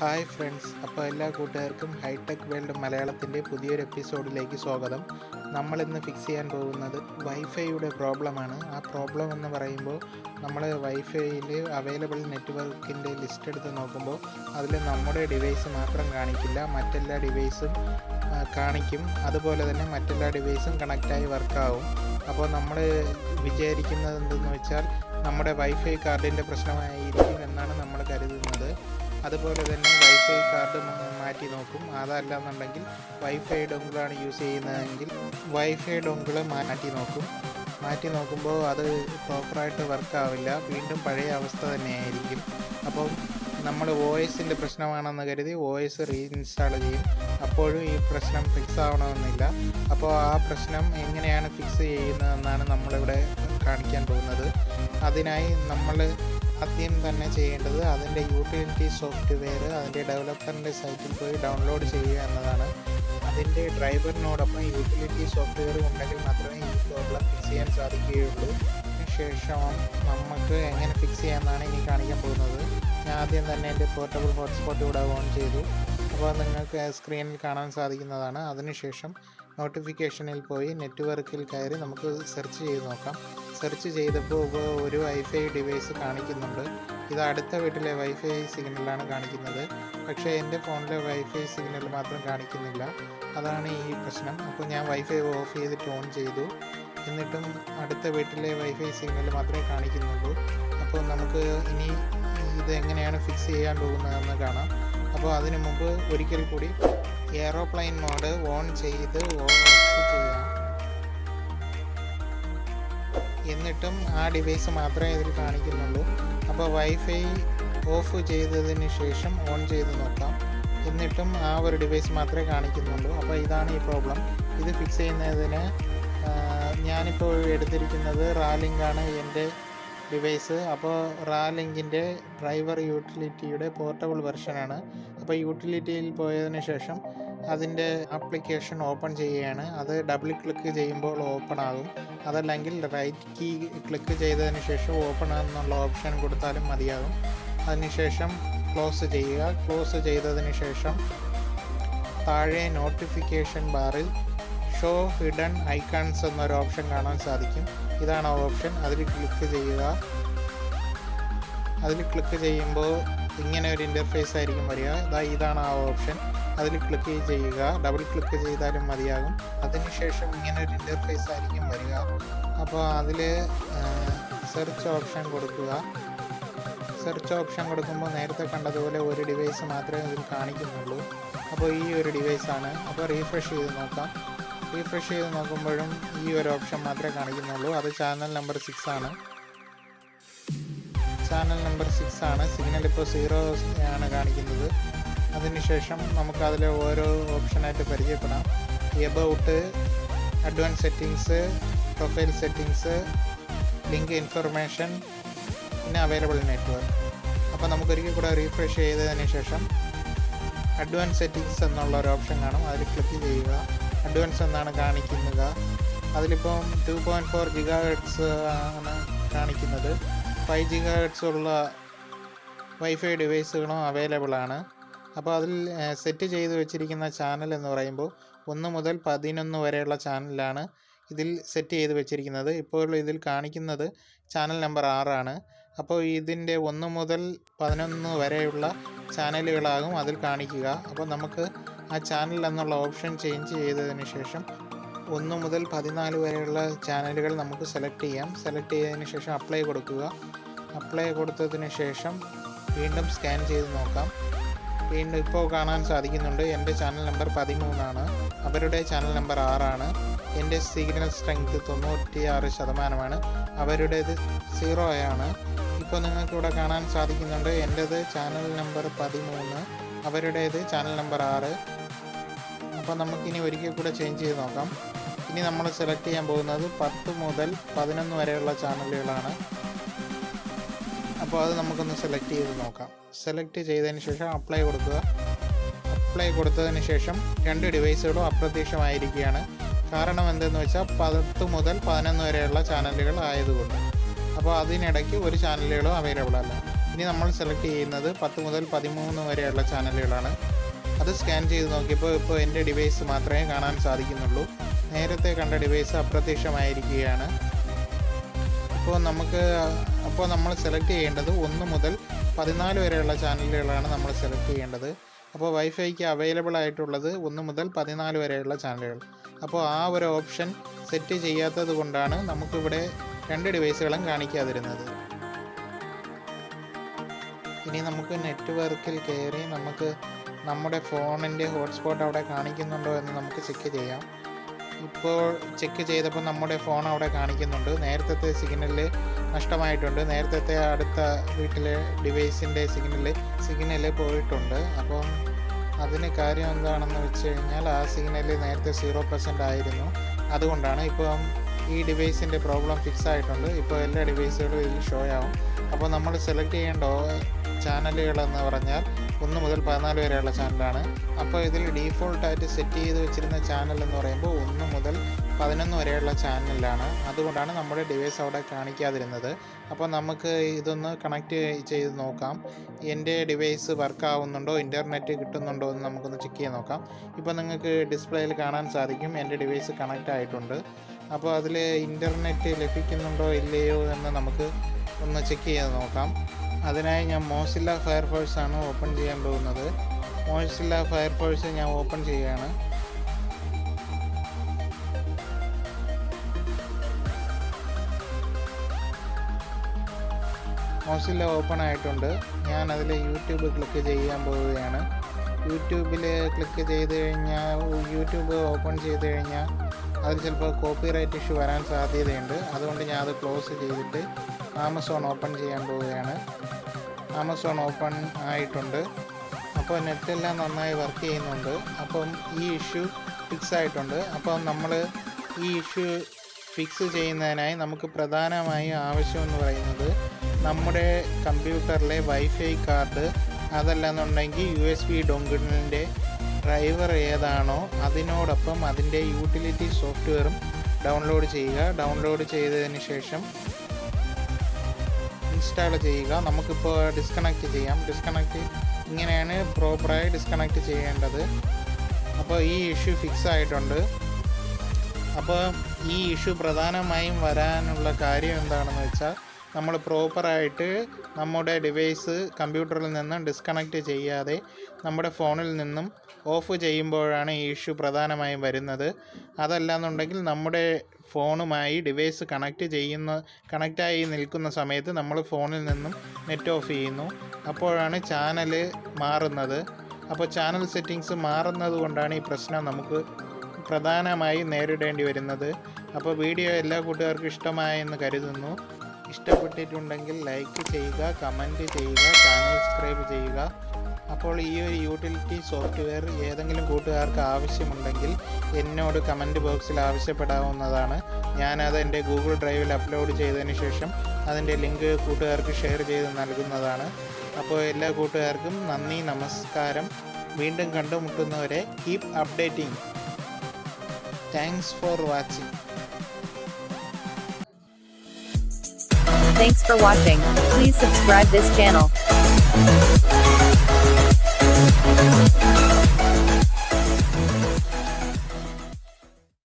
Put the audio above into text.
Hi friends, അപ്പോൾ എല്ലാ കൂട്ടുകാർക്കും ഹൈടെക് വേൾഡ് മലയാളത്തിൻ്റെ പുതിയൊരു എപ്പിസോഡിലേക്ക് സ്വാഗതം. നമ്മളിന്ന് ഫിക്സ് ചെയ്യാൻ പോകുന്നത് വൈഫൈയുടെ പ്രോബ്ലമാണ്. ആ പ്രോബ്ലം എന്ന് പറയുമ്പോൾ നമ്മൾ വൈഫൈയിൽ അവൈലബിൾ നെറ്റ്വർക്കിൻ്റെ ലിസ്റ്റ് എടുത്ത് നോക്കുമ്പോൾ അതിൽ നമ്മുടെ ഡിവൈസ് മാത്രം കാണിക്കില്ല, മറ്റെല്ലാ ഡിവൈസും കാണിക്കും. അതുപോലെ തന്നെ മറ്റെല്ലാ ഡിവൈസും കണക്റ്റായി വർക്കാവും. അപ്പോൾ നമ്മൾ വിചാരിക്കുന്നത് എന്തെന്ന് വെച്ചാൽ നമ്മുടെ വൈഫൈ കാർഡിൻ്റെ പ്രശ്നമായിരിക്കും എന്നാണ് നമ്മൾ കരുതുന്നത്. അതുപോലെ തന്നെ വൈഫൈ കാർഡ് മാറ്റി നോക്കും. അതല്ല എന്നുണ്ടെങ്കിൽ വൈഫൈ ഡൊങ്കിളാണ് യൂസ് ചെയ്യുന്നതെങ്കിൽ വൈഫൈ ഡൊങ്കിള് മാറ്റി നോക്കുമ്പോൾ അത് പ്രോപ്പറായിട്ട് വർക്കാവില്ല, വീണ്ടും പഴയ അവസ്ഥ തന്നെയായിരിക്കും. അപ്പം നമ്മൾ OSൻ്റെ പ്രശ്നമാണെന്ന് കരുതി OS റീഇൻസ്റ്റാൾ ചെയ്യും. അപ്പോഴും ഈ പ്രശ്നം ഫിക്സ് ആവണമെന്നില്ല. അപ്പോൾ ആ പ്രശ്നം എങ്ങനെയാണ് ഫിക്സ് ചെയ്യുന്നതെന്നാണ് നമ്മളിവിടെ കാണിക്കാൻ പോകുന്നത്. അതിനായി നമ്മൾ ആദ്യം തന്നെ ചെയ്യേണ്ടത് അതിൻ്റെ യൂട്ടിലിറ്റി സോഫ്റ്റ്വെയർ അതിൻ്റെ ഡെവലപ്പറിൻ്റെ സൈറ്റിൽ പോയി ഡൗൺലോഡ് ചെയ്യുക എന്നതാണ്. അതിൻ്റെ ഡ്രൈവറിനോടൊപ്പം യൂട്ടിലിറ്റി സോഫ്റ്റ്വെയർ ഉണ്ടെങ്കിൽ മാത്രമേ ഈ പ്രോബ്ലം ഫിക്സ് ചെയ്യാൻ സാധിക്കുകയുള്ളൂ. ശേഷം നമുക്ക് എങ്ങനെ ഫിക്സ് ചെയ്യാമെന്നാണ് ഇനി കാണിക്കാൻ പോകുന്നത്. ഞാൻ ആദ്യം തന്നെ എൻ്റെ പോർട്ടബിൾ ഹോട്ട്സ്പോട്ട് ഇവിടെ ഓൺ ചെയ്തു. അപ്പോൾ നിങ്ങൾക്ക് സ്ക്രീനിൽ കാണാൻ സാധിക്കുന്നതാണ്. അതിനുശേഷം നോട്ടിഫിക്കേഷനിൽ പോയി നെറ്റ്വർക്കിൽ കയറി നമുക്ക് സെർച്ച് ചെയ്ത് നോക്കാം. സെർച്ച് ചെയ്തപ്പോൾ ഒരു വൈഫൈ ഡിവൈസ് കാണിക്കുന്നുണ്ട്. ഇത് അടുത്ത വീട്ടിലെ വൈഫൈ സിഗ്നലാണ് കാണിക്കുന്നത്. പക്ഷേ എൻ്റെ ഫോണിലെ വൈഫൈ സിഗ്നൽ മാത്രം കാണിക്കുന്നില്ല. അതാണ് ഈ പ്രശ്നം. അപ്പോൾ ഞാൻ വൈഫൈ ഓഫ് ചെയ്തിട്ട് ഓൺ ചെയ്തു. എന്നിട്ടും അടുത്ത വീട്ടിലെ വൈഫൈ സിഗ്നൽ മാത്രമേ കാണിക്കുന്നുള്ളൂ. അപ്പോൾ നമുക്ക് ഇനി ഇത് എങ്ങനെയാണ് ഫിക്സ് ചെയ്യാൻ പോകുന്നതെന്ന് കാണാം. അപ്പോൾ അതിനു മുമ്പ് ഒരിക്കൽ കൂടി എയറോപ്ലെയിൻ മോഡ് ഓൺ ചെയ്ത് ഓഫ് ചെയ്യാം. എന്നിട്ടും ആ ഡിവൈസ് മാത്രമേ ഇതിൽ കാണിക്കുന്നുള്ളൂ. അപ്പോൾ വൈഫൈ ഓഫ് ചെയ്തതിന് ശേഷം ഓൺ ചെയ്ത് നോക്കാം. എന്നിട്ടും ആ ഒരു ഡിവൈസ് മാത്രമേ കാണിക്കുന്നുള്ളൂ. അപ്പോൾ ഇതാണ് ഈ പ്രോബ്ലം. ഇത് ഫിക്സ് ചെയ്യുന്നതിന് ഞാനിപ്പോൾ എടുത്തിരിക്കുന്നത് റാലിങ്കാണ് എൻ്റെ ഡിവൈസ്. അപ്പോൾ റാലിങ്കിൻ്റെ ഡ്രൈവർ യൂട്ടിലിറ്റിയുടെ പോർട്ടബിൾ വെർഷനാണ്. അപ്പോൾ യൂട്ടിലിറ്റിയിൽ പോയതിന് ശേഷം അതിൻ്റെ ആപ്ലിക്കേഷൻ ഓപ്പൺ ചെയ്യുകയാണ്. അത് ഡബിൾ ക്ലിക്ക് ചെയ്യുമ്പോൾ ഓപ്പൺ ആകും. അതല്ലെങ്കിൽ റൈറ്റ് കീ ക്ലിക്ക് ചെയ്തതിന് ശേഷം ഓപ്പൺ എന്നുള്ള ഓപ്ഷൻ കൊടുത്താലും മതിയാകും. അതിനുശേഷം ക്ലോസ് ചെയ്യുക. ക്ലോസ് ചെയ്തതിന് ശേഷം താഴെ നോട്ടിഫിക്കേഷൻ ബാറിൽ ഷോ ഹിഡൻ ഐക്കൺസ് എന്നൊരു ഓപ്ഷൻ കാണാൻ സാധിക്കും. ഇതാണ് ആ ഓപ്ഷൻ. അതിൽ ക്ലിക്ക് ചെയ്യുക. അതിൽ ക്ലിക്ക് ചെയ്യുമ്പോൾ ഇങ്ങനെ ഒരു ഇൻ്റർഫേസ് ആയിരിക്കും വരിക. ഇതാണ് ആ ഓപ്ഷൻ. അതിൽ ക്ലിക്ക് ചെയ്യുക. ഡബിൾ ക്ലിക്ക് ചെയ്താലും മതിയാകും. അതിനുശേഷം ഇങ്ങനെ ഒരു ഇൻ്റർഫേസ് ആയിരിക്കും വരിക. അപ്പോൾ അതിൽ സെർച്ച് ഓപ്ഷൻ കൊടുക്കുക. സെർച്ച് ഓപ്ഷൻ കൊടുക്കുമ്പോൾ നേരത്തെ കണ്ടതുപോലെ ഒരു ഡിവൈസ് മാത്രമേ ഇതിൽ കാണിക്കുന്നുള്ളൂ. അപ്പോൾ ഈ ഒരു ഡിവൈസാണ്. അപ്പോൾ റീഫ്രഷ് ചെയ്ത് നോക്കാം. റീഫ്രഷ് ചെയ്ത് നോക്കുമ്പോഴും ഈ ഒരു ഓപ്ഷൻ മാത്രമേ കാണിക്കുന്നുള്ളൂ. അത് ചാനൽ നമ്പർ 6 ആണ്. ചാനൽ നമ്പർ 6 ആണ്. സിഗ്നൽ ഇപ്പോൾ 0 ആണ് കാണിക്കുന്നത്. അതിനുശേഷം നമുക്കതിൽ ഓരോ ഓപ്ഷനായിട്ട് പരിചയപ്പെടാം. About, advance settings, profile settings, link information, പിന്നെ അവൈലബിൾ നെറ്റ്വർക്ക്. അപ്പോൾ നമുക്കൊരിക്കൽ കൂടെ റീഫ്രഷ് ചെയ്തതിന് ശേഷം അഡ്വാൻസ് സെറ്റിങ്സ് എന്നുള്ള ഒരു ഓപ്ഷൻ കാണും. അതിൽ ക്ലിക്ക് ചെയ്യുക. അഡ്വാൻസ് എന്നാണ് കാണിക്കുന്നത്. അതിലിപ്പം 2.4 GHz ആണ് കാണിക്കുന്നത്. 5 GHz ഉള്ള വൈഫൈ ഡിവൈസുകളും അവൈലബിൾ ആണ്. അപ്പോൾ അതിൽ സെറ്റ് ചെയ്ത് വെച്ചിരിക്കുന്ന ചാനൽ എന്ന് പറയുമ്പോൾ 1 മുതൽ 11 വരെയുള്ള ചാനലാണ് ഇതിൽ സെറ്റ് ചെയ്ത് വെച്ചിരിക്കുന്നത്. ഇപ്പോൾ ഇതിൽ കാണിക്കുന്നത് ചാനൽ നമ്പർ 6 ആണ്. അപ്പോൾ ഇതിൻ്റെ 1 മുതൽ 11 വരെയുള്ള ചാനലുകളാകും അതിൽ കാണിക്കുക. അപ്പോൾ നമുക്ക് ആ ചാനൽ എന്നുള്ള ഓപ്ഷൻ ചേഞ്ച് ചെയ്തതിന് ശേഷം 1 മുതൽ 14 വരെയുള്ള ചാനലുകൾ നമുക്ക് സെലക്ട് ചെയ്യാം. സെലക്ട് ചെയ്തതിന് ശേഷം അപ്ലൈ കൊടുക്കുക. അപ്ലൈ കൊടുത്തതിന് ശേഷം വീണ്ടും സ്കാൻ ചെയ്ത് നോക്കാം. വീണ്ടും ഇപ്പോൾ കാണാൻ സാധിക്കുന്നുണ്ട് എൻ്റെ ചാനൽ നമ്പർ 13 ആണ്. അവരുടെ ചാനൽ നമ്പർ 6 ആണ്. എൻ്റെ സിഗ്നൽ സ്ട്രെങ്ത് 96%. അവരുടേത് 0 ആണ്. ഇപ്പോൾ നിങ്ങൾക്കിവിടെ കാണാൻ സാധിക്കുന്നുണ്ട് എൻ്റേത് ചാനൽ നമ്പർ 13, അവരുടേത് ചാനൽ നമ്പർ 6. അപ്പോൾ നമുക്കിനി ഒരിക്കൽ കൂടെ ചേഞ്ച് ചെയ്ത് നോക്കാം. ഇനി നമ്മൾ സെലക്ട് ചെയ്യാൻ പോകുന്നത് 10 മുതൽ 11 വരെയുള്ള ചാനലുകളാണ്. അപ്പോൾ അത് നമുക്കൊന്ന് സെലക്ട് ചെയ്ത് നോക്കാം. സെലക്ട് ചെയ്തതിന് ശേഷം അപ്ലൈ കൊടുക്കുക. അപ്ലൈ കൊടുത്തതിന് ശേഷം 2 ഡിവൈസുകളും അപ്രത്യക്ഷമായിരിക്കുകയാണ്. കാരണം എന്തെന്ന് വെച്ചാൽ 10 മുതൽ 11 വരെയുള്ള ചാനലുകൾ ആയതുകൊണ്ട്. അപ്പോൾ അതിനിടയ്ക്ക് ഒരു ചാനലുകളും അവൈലബിൾ അല്ല. ഇനി നമ്മൾ സെലക്ട് ചെയ്യുന്നത് 10 മുതൽ 13 വരെയുള്ള ചാനലുകളാണ്. അത് സ്കാൻ ചെയ്ത് നോക്കിയപ്പോൾ ഇപ്പോൾ എൻ്റെ ഡിവൈസ് മാത്രമേ കാണാൻ സാധിക്കുന്നുള്ളൂ. നേരത്തെ കണ്ട ഡിവൈസ് അപ്രത്യക്ഷമായിരിക്കുകയാണ്. അപ്പോൾ നമ്മൾ സെലക്ട് ചെയ്യേണ്ടത് 1 മുതൽ 14 വരെയുള്ള ചാനലുകളാണ് നമ്മൾ സെലക്ട് ചെയ്യേണ്ടത്. അപ്പോൾ വൈഫൈക്ക് അവൈലബിൾ ആയിട്ടുള്ളത് 1 മുതൽ 14 വരെയുള്ള ചാനലുകൾ. അപ്പോൾ ആ ഒരു ഓപ്ഷൻ സെറ്റ് ചെയ്യാത്തത് കൊണ്ടാണ് നമുക്കിവിടെ 2 ഡിവൈസുകളും കാണിക്കാതിരുന്നത്. ഇനി നമുക്ക് നെറ്റ്വർക്കിൽ കയറി നമുക്ക് നമ്മുടെ ഫോണിൻ്റെ ഹോട്ട്സ്പോട്ട് അവിടെ കാണിക്കുന്നുണ്ടോ എന്ന് നമുക്ക് ചെക്ക് ചെയ്യാം. ഇപ്പോൾ ചെക്ക് ചെയ്തപ്പോൾ നമ്മുടെ ഫോൺ അവിടെ കാണിക്കുന്നുണ്ട്. നേരത്തെ സിഗ്നല് നഷ്ടമായിട്ടുണ്ട്. നേരത്തെ അടുത്ത വീട്ടിലെ ഡിവൈസിൻ്റെ സിഗ്നല് പോയിട്ടുണ്ട്. അപ്പം അതിന് കാര്യം എന്താണെന്ന് വെച്ച് കഴിഞ്ഞാൽ ആ സിഗ്നല് നേരത്തെ 0% ആയിരുന്നു. അതുകൊണ്ടാണ് ഇപ്പം ഈ ഡിവൈസിൻ്റെ പ്രോബ്ലം ഫിക്സ് ആയിട്ടുണ്ട്. ഇപ്പോൾ എല്ലാ ഡിവൈസുകളും ഇതിൽ ഷോ ആവും. അപ്പോൾ നമ്മൾ സെലക്ട് ചെയ്യേണ്ട ചാനലുകളെന്ന് പറഞ്ഞാൽ 1 മുതൽ 14 വരെയുള്ള ചാനലാണ്. അപ്പോൾ ഇതിൽ ഡീഫോൾട്ടായിട്ട് സെറ്റ് ചെയ്ത് വെച്ചിരുന്ന ചാനൽ എന്ന് പറയുമ്പോൾ 1 മുതൽ 11 വരെയുള്ള ചാനലാണ്. അതുകൊണ്ടാണ് നമ്മുടെ ഡിവൈസ് അവിടെ കാണിക്കാതിരുന്നത്. അപ്പോൾ നമുക്ക് ഇതൊന്ന് കണക്റ്റ് ചെയ്ത് നോക്കാം. എൻ്റെ ഡിവൈസ് വർക്ക് ആവുന്നുണ്ടോ, ഇൻ്റർനെറ്റ് കിട്ടുന്നുണ്ടോ എന്ന് നമുക്കൊന്ന് ചെക്ക് ചെയ്ത് നോക്കാം. ഇപ്പോൾ നിങ്ങൾക്ക് ഡിസ്പ്ലേയിൽ കാണാൻ സാധിക്കും എൻ്റെ ഡിവൈസ് കണക്റ്റ് ആയിട്ടുണ്ട്. അപ്പോൾ അതിൽ ഇൻ്റർനെറ്റ് ലഭിക്കുന്നുണ്ടോ ഇല്ലയോ എന്ന് നമുക്ക് ഒന്ന് ചെക്ക് ചെയ്ത് നോക്കാം. അതിനായി ഞാൻ മോസില്ല ഫയർഫോഴ്സ് ആണ് ഓപ്പൺ ചെയ്യാൻ പോകുന്നത്. മോസില്ല ഫയർഫോഴ്സ് ഞാൻ ഓപ്പൺ ചെയ്യുകയാണ്. മോസില്ല ഓപ്പൺ ആയിട്ടുണ്ട്. ഞാൻ അതിൽ യൂട്യൂബ് ക്ലിക്ക് ചെയ്യാൻ പോവുകയാണ്. യൂട്യൂബിൽ ക്ലിക്ക് ചെയ്ത് കഴിഞ്ഞാൽ യൂട്യൂബ് ഓപ്പൺ ചെയ്ത് കഴിഞ്ഞാൽ അതിൽ ചിലപ്പോൾ കോപ്പിറൈറ്റ് ഇഷ്യൂ വരാൻ സാധ്യതയുണ്ട്. അതുകൊണ്ട് ഞാൻ അത് ക്ലോസ് ചെയ്തിട്ട് ആമസോൺ ഓപ്പൺ ചെയ്യാൻ പോവുകയാണ്. ആമസോൺ ഓപ്പൺ ആയിട്ടുണ്ട്. അപ്പോൾ നെറ്റെല്ലാം നന്നായി വർക്ക് ചെയ്യുന്നുണ്ട്. അപ്പം ഈ ഇഷ്യൂ ഫിക്സ് ആയിട്ടുണ്ട്. അപ്പം നമ്മൾ ഈ ഇഷ്യൂ ഫിക്സ് ചെയ്യുന്നതിനായി നമുക്ക് പ്രധാനമായും ആവശ്യമെന്ന് പറയുന്നത് നമ്മുടെ കമ്പ്യൂട്ടറിലെ വൈഫൈ കാർഡ്, അതല്ലെന്നുണ്ടെങ്കിൽ USB ഡോങ്കിളിൻ്റെ ഡ്രൈവർ ഏതാണോ അതിനോടൊപ്പം അതിൻ്റെ യൂട്ടിലിറ്റി സോഫ്റ്റ്വെയറും ഡൗൺലോഡ് ചെയ്യുക. ഡൗൺലോഡ് ചെയ്തതിന് ശേഷം ഇൻസ്റ്റാൾ ചെയ്യുക. നമുക്കിപ്പോൾ ഡിസ്കണക്റ്റ് ചെയ്യാം. ഇങ്ങനെയാണ് പ്രോപ്പറായി ഡിസ്കണക്റ്റ് ചെയ്യേണ്ടത്. അപ്പോൾ ഈ ഇഷ്യൂ ഫിക്സ് ആയിട്ടുണ്ട്. അപ്പോൾ ഈ ഇഷ്യൂ പ്രധാനമായും വരാനുള്ള കാര്യം എന്താണെന്ന് വെച്ചാൽ നമ്മൾ പ്രോപ്പറായിട്ട് നമ്മുടെ ഡിവൈസ് കമ്പ്യൂട്ടറിൽ നിന്നും ഡിസ്കണക്റ്റ് ചെയ്യാതെ നമ്മുടെ ഫോണിൽ നിന്നും ഓഫ് ചെയ്യുമ്പോഴാണ് ഈ ഇഷ്യൂ പ്രധാനമായും വരുന്നത്. അതല്ലാന്നുണ്ടെങ്കിൽ നമ്മുടെ ഫോണുമായി ഡിവൈസ് കണക്റ്റായി നിൽക്കുന്ന സമയത്ത് നമ്മൾ ഫോണിൽ നിന്നും നെറ്റ് ഓഫ് ചെയ്യുന്നു. അപ്പോഴാണ് ചാനൽ മാറുന്നത്. അപ്പോൾ ചാനൽ സെറ്റിങ്സ് മാറുന്നത് കൊണ്ടാണ് ഈ പ്രശ്നം നമുക്ക് പ്രധാനമായും നേരിടേണ്ടി വരുന്നത്. അപ്പോൾ വീഡിയോ എല്ലാ കൂട്ടുകാർക്കും ഇഷ്ടമായെന്ന് കരുതുന്നു. ഇഷ്ടപ്പെട്ടിട്ടുണ്ടെങ്കിൽ ലൈക്ക് ചെയ്യുക, കമൻറ്റ് ചെയ്യുക, ചാനൽ സബ്സ്ക്രൈബ് ചെയ്യുക. അപ്പോൾ ഈ ഒരു യൂട്ടിലിറ്റി സോഫ്റ്റ്വെയർ ഏതെങ്കിലും കൂട്ടുകാർക്ക് ആവശ്യമുണ്ടെങ്കിൽ എന്നോട് കമൻറ്റ് ബോക്സിൽ ആവശ്യപ്പെടാവുന്നതാണ്. ഞാനത് എൻ്റെ ഗൂഗിൾ ഡ്രൈവിൽ അപ്ലോഡ് ചെയ്തതിന് ശേഷം അതിൻ്റെ ലിങ്ക് കൂട്ടുകാർക്ക് ഷെയർ ചെയ്ത് നൽകുന്നതാണ്. അപ്പോൾ എല്ലാ കൂട്ടുകാർക്കും നന്ദി, നമസ്കാരം. വീണ്ടും കണ്ടുമുട്ടുന്നവരെ keep updating. Thanks for watching. Thanks for watching. Please subscribe this channel.